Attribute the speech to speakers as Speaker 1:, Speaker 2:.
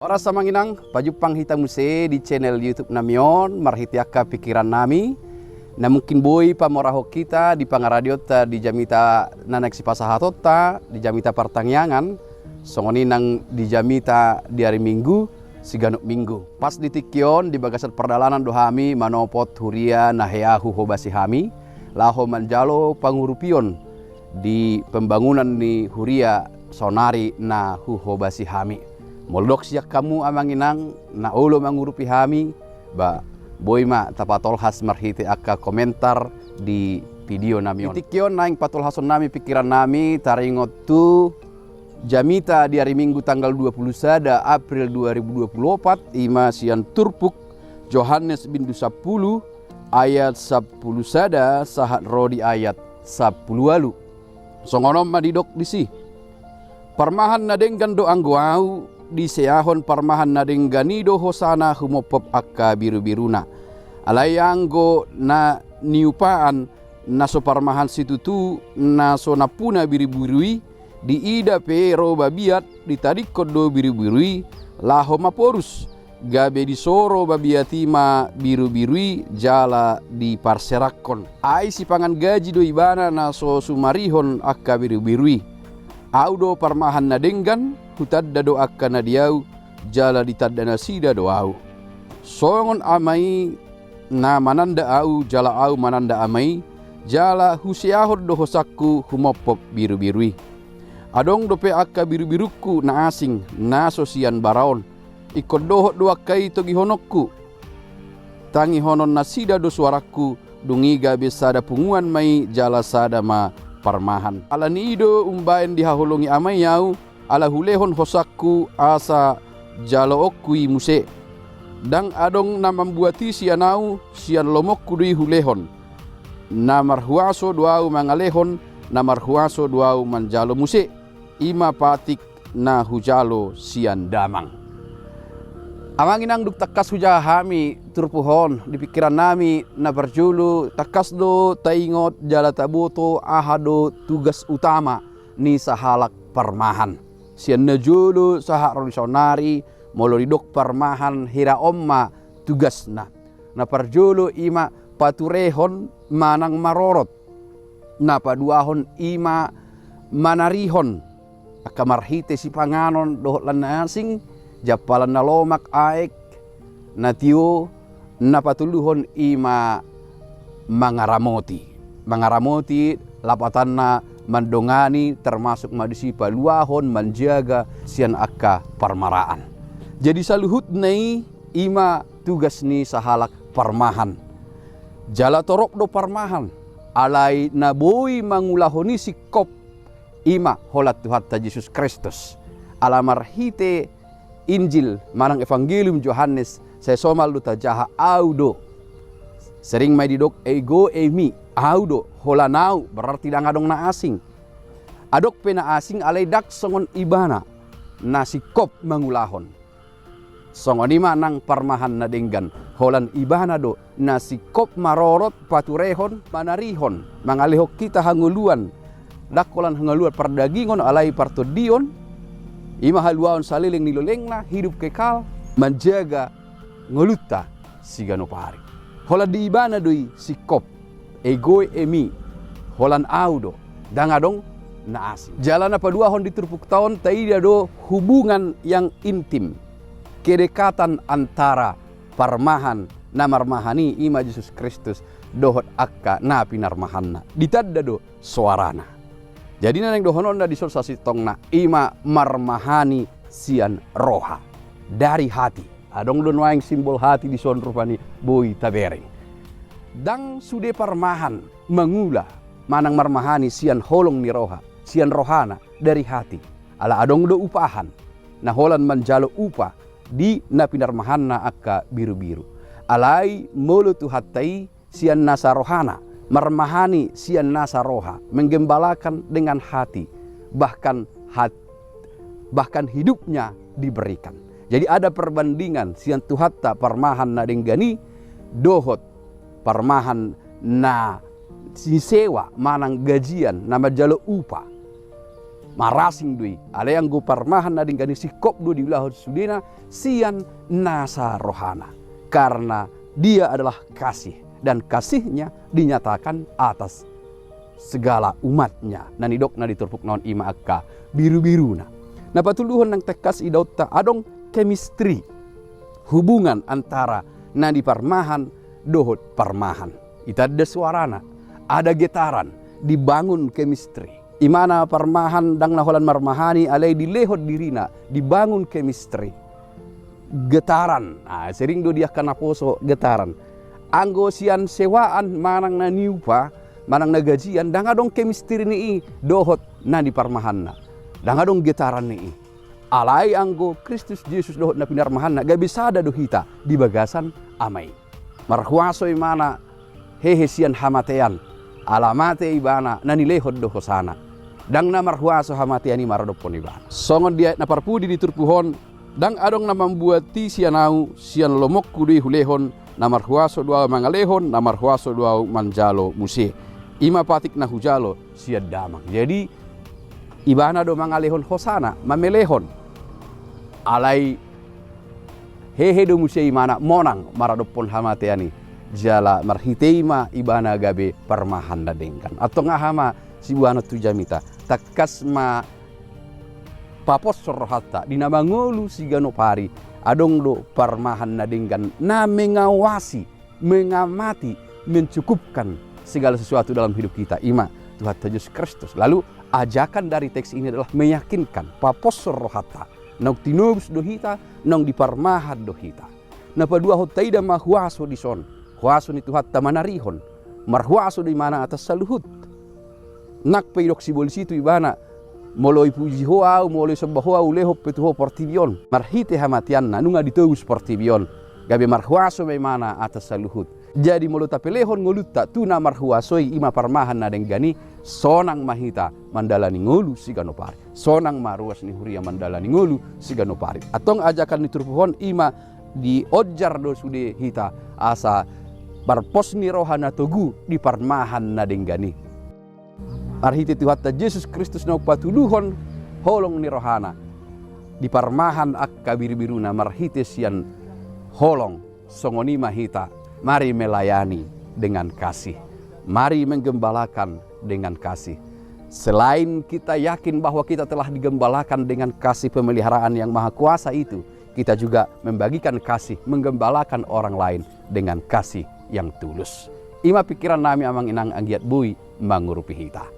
Speaker 1: Ora samanginang pajupang hita muse di channel YouTube namion marhitiaka pikiran nami na mungkin boy pamoraho kita di pangaradiota di jamita nanak si pasahatota di jamita partangyangan songoni nang di jamita di hari Minggu siganuk Minggu pas di tikyon di bagasan perdalanan dohami manopot huria naheahu hobasi hami laho manjalo pangurupion di pembangunan ni huria sonari na hobasi hami. Moldok siak kamu amanginang na ulo mangurupi hami ba boy ma tapatol has marhiti akka komentar di video nami. Itikyon naing patol hason nami pikiran nami taringot tu jamita di hari Minggu tanggal 21 April 2024 ima sian turpuk Yohanes bindu 10 ayat 10 sada sahat rodi ayat 10 alu. Songonom madidok disi. Parmahan nadenggan do angguau di seahon parmahan nading ganido hosana humopop akka biru-biruna alayanggo na niupaan naso parmahan situtu naso napuna biru-birui di ida pero babiat di tadikod do biru-birui laho maporus gabe di soro babiatima biru-birui jala di parserakon ai si pangan gaji do ibana naso sumarihon akka biru-birui audo parmahan nadenggan hutadda do akka nadiau jala ditadda nasida do au songon amai na mananda au jala au mananda amai jala husiahod do hosakku humopop biru-birui adong dope akka biru-biruku na asing na sosian baraon ikod dohot do akkai togi honokku tangi honon nasida do suaraku dungiga besada punguan mai jala sada ma parmahan ala nido umbaen dihahulungi amai yau ala hulehon hosakku asa jalo okui muse dang adong na membuati sianau sian lomokku dui hulehon na marhuaso duau mangalehon na marhuaso duau manjalo muse ima patik na hujalo sian damang amangin ang duk takas hujahami turpuhon di pikiran nami na berjulu takas do taingot jala tabuto ahado tugas utama ni sahalak parmahan sian najulu sahak rolisonari molodidok parmahan hira omma tugasna na parjulu ima paturehon manang marorot na paduahon ima manarihon akamarhite si panganon dohot lan asing japalan na lomak aek na tiyo na patuluhon ima mangaramoti lapatan na mandongani termasuk madisipa luahon manjaga sian akka parmaraan. Jadi saluhut nei ima tugas ni sahalak parmahan. Jala torok do parmahan alai naboi mangulahoni sikop ima holat Tuhan Yesus Kristus. Alamar hite Injil manang Evangelium Yohanes saya somal duta jaha audo sering mai didok ego emi audo holanau berarti dangadong na asing adok pena asing alai dak songon ibana nasi kop mangulahon songon ima nang parmahan na denggan holan ibana do nasi kop marorot paturehon manarihon mangalihok kita hanguluan dakolan hanguluan perdagingon alai partodion ima haluaon saliling nilolengna hidup kekal menjaga ngoluta siganopari hola di ibana doi sikop ego emi holan audo dangadong na asing jalana paduahon di turpuk tahun taida do hubungan yang intim kedekatan antara parmahan na marmahani ima Yesus Kristus dohot akka na pinarmahanna ditadda do suarana. Jadi nang dohonon di sol sasitong na ima marmahani sian roha dari hati. Adong don waing simbol hati di son rupani boy tabereng. Dang sude parmahan mangula manang marmahani sian holong ni roha, sian rohana dari hati. Ala adong do upahan. Na holan manjalo upa di na pinarmahanna akka biru-biru. Alai mulu tu hatai sian nasa rohana. Marmahani sian nasa roha menggembalakan dengan hati bahkan hidupnya diberikan. Jadi ada perbandingan sian tuhatta parmahan na denggani dohot parmahan na sisewa manang gajian nama jalo upa marasing dui ale yang go parmahan na dinggani sikop do di wilayah sudena sian nasa rohana, karena dia adalah kasih dan kasihnya dinyatakan atas segala umatnya. Nani dok na diturpuk naon ima akka biru-biruna. Nah patuluhon nang tekas idaut ta adong chemistry, hubungan antara nadi parmahan dohot parmahan. Ita ada suarana, ada getaran, dibangun chemistry. Imana parmahan dang naholan marmahani alai dilehot dirina, dibangun chemistry. Getaran, sering do dia kana poso getaran. Anggo sian sewaan manang na niupa, manang na gajian, dang adong chemistry ni dohot na di parmahanna. Dang adong getaran ni alai anggo Kristus Yesus dohot na pinarmahanna, gak bisa ada dohita di bagasan amai. Marhuaso imana hehe sian hamatean, alamate ibana na nilehot doho sana. Dang na marhuaso hamateani maradopon ibana. Songon dia na parpudi di turpuhon, dang adong na membuati sianau sian lomok kudui hulehon, na marhuaso dua mangalehon, na marhuaso dua manjalo musi. Ima patik na hujalo sian damang. Jadi ibana do mangalehon hosana, mamelehon. Alai hehe do musi imana monang maradopon hamateani. Jala marhiteima ibana gabe parmahan dadengkan. Atau ngahama si buana tu jamita takas ma papos rohata dinamangolu si ganopari adong do parmahan nadenggan na mengawasi, mengamati, mencukupkan segala sesuatu dalam hidup kita. Ima Tuhan Yesus Kristus. Lalu ajakan dari teks ini adalah meyakinkan papos rohata nong tinubus dohita nong di parmahan dohita. Na padua hotaida mahuaso di son. Huaso ni Tuhan tamanarihon. Marhuaso di mana atas saluhut. Nak peidok si bolisi itu ibana moloi puji hoa moloi sembah hoa uleho petuho portibion marhite hamatian nunga ditebus portibion gabe marhuaso memana atas saluhut. Jadi molo tapelehon ngoluta tuna marhuasoi ima parmahan na denggani sonang mahita mandalani ngolu si ganopari, sonang maruas ni huria mandalani ngolu si ganopari. Atong ajakan niturpuhon ima di ojar do sude hita asa barpos ni rohana togu di parmahan na denggani. Arhiti Tuhan Yesus Kristus na patuluhon holong ni rohana di parmahan akka biru-biruna marhiti sian holong songoni mahita. Mari melayani dengan kasih, mari menggembalakan dengan kasih. Selain kita yakin bahwa kita telah digembalakan dengan kasih pemeliharaan yang maha kuasa itu, kita juga membagikan kasih, menggembalakan orang lain dengan kasih yang tulus. Ima pikiran nami amang inang anggiat bui mangurupi hita.